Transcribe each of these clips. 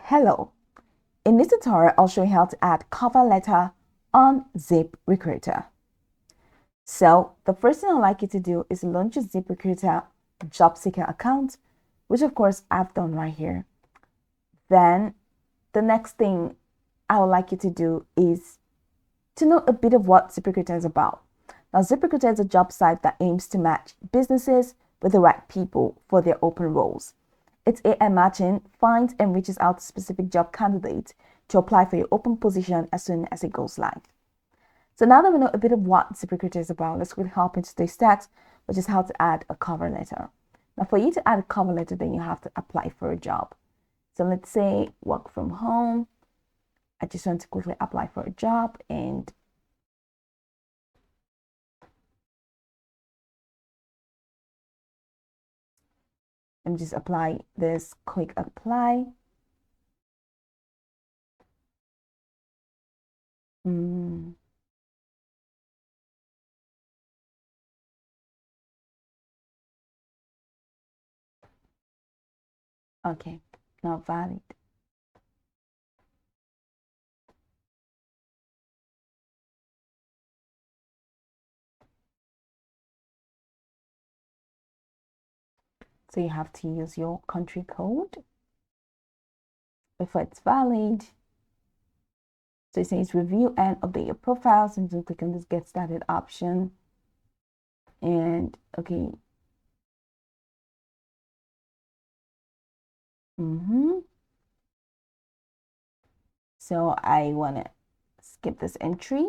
Hello. In this tutorial, I'll show you how to add cover letter on Ziprecruiter. So the first thing I'd like you to do is launch your Ziprecruiter job seeker account, which of course I've done right here. Then the next thing I would like you to do is to know a bit of what Ziprecruiter is about. Now, Ziprecruiter is a job site that aims to match businesses with the right people for their open roles. Its AI matching finds and reaches out to specific job candidates to apply for your open position as soon as it goes live. So now that we know a bit of what Ziprecruiter is about, let's quickly hop into today's text, which is how to add a cover letter. Now, for you to add a cover letter, then you have to apply for a job. So let's say work from home. I just want to quickly apply for a job and let me just apply this, quick apply. Okay, not valid. So you have to use your country code before it's valid. So it says review and update your profile. So I'm going to click on this get started option. And okay. So I want to skip this entry.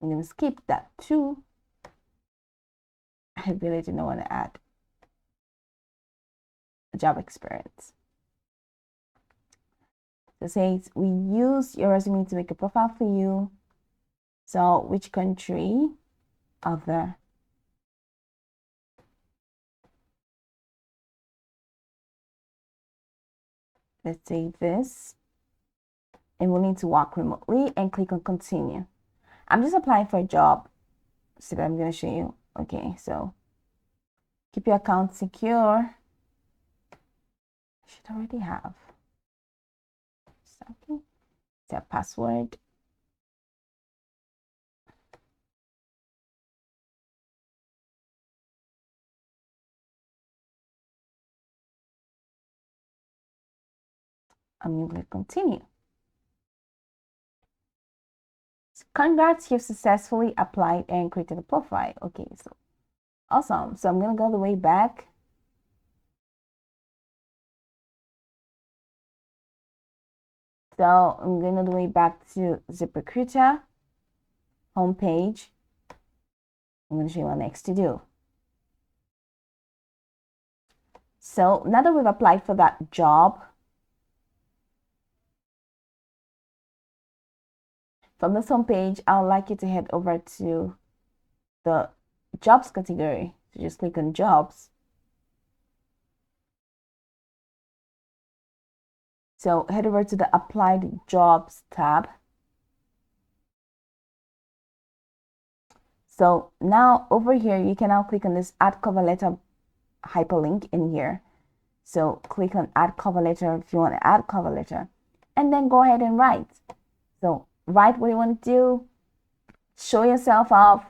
I'm going to skip that too. I really do not want to add a job experience. So it says we use your resume to make a profile for you. So which country? Other. Let's say this. And we need to work remotely and click on continue. I'm just applying for a job. So that I'm going to show you. Okay, so keep your account secure. I should already have. Okay. Set password. I'm going to click continue. Congrats, you've successfully applied and created a profile. Okay, so awesome. So I'm going to go the way back. So I'm going to the way back to Ziprecruiter homepage. I'm going to show you what next to do. So now that we've applied for that job, from this homepage, I would like you to head over to the jobs category. So just click on jobs. So head over to the applied jobs tab. So now over here, you can now click on this add cover letter hyperlink in here. So click on add cover letter if you want to add cover letter, and then go ahead and write. So write what you want to do, show yourself off,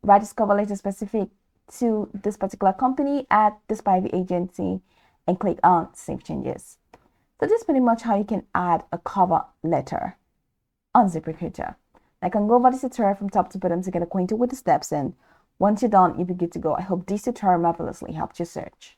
write this cover letter specific to this particular company at this private agency, and click on save changes. So this is pretty much how you can add a cover letter on Ziprecruiter. I can go over this tutorial from top to bottom to get acquainted with the steps, and once you're done, you'll be good to go. I hope this tutorial marvelously helped your search.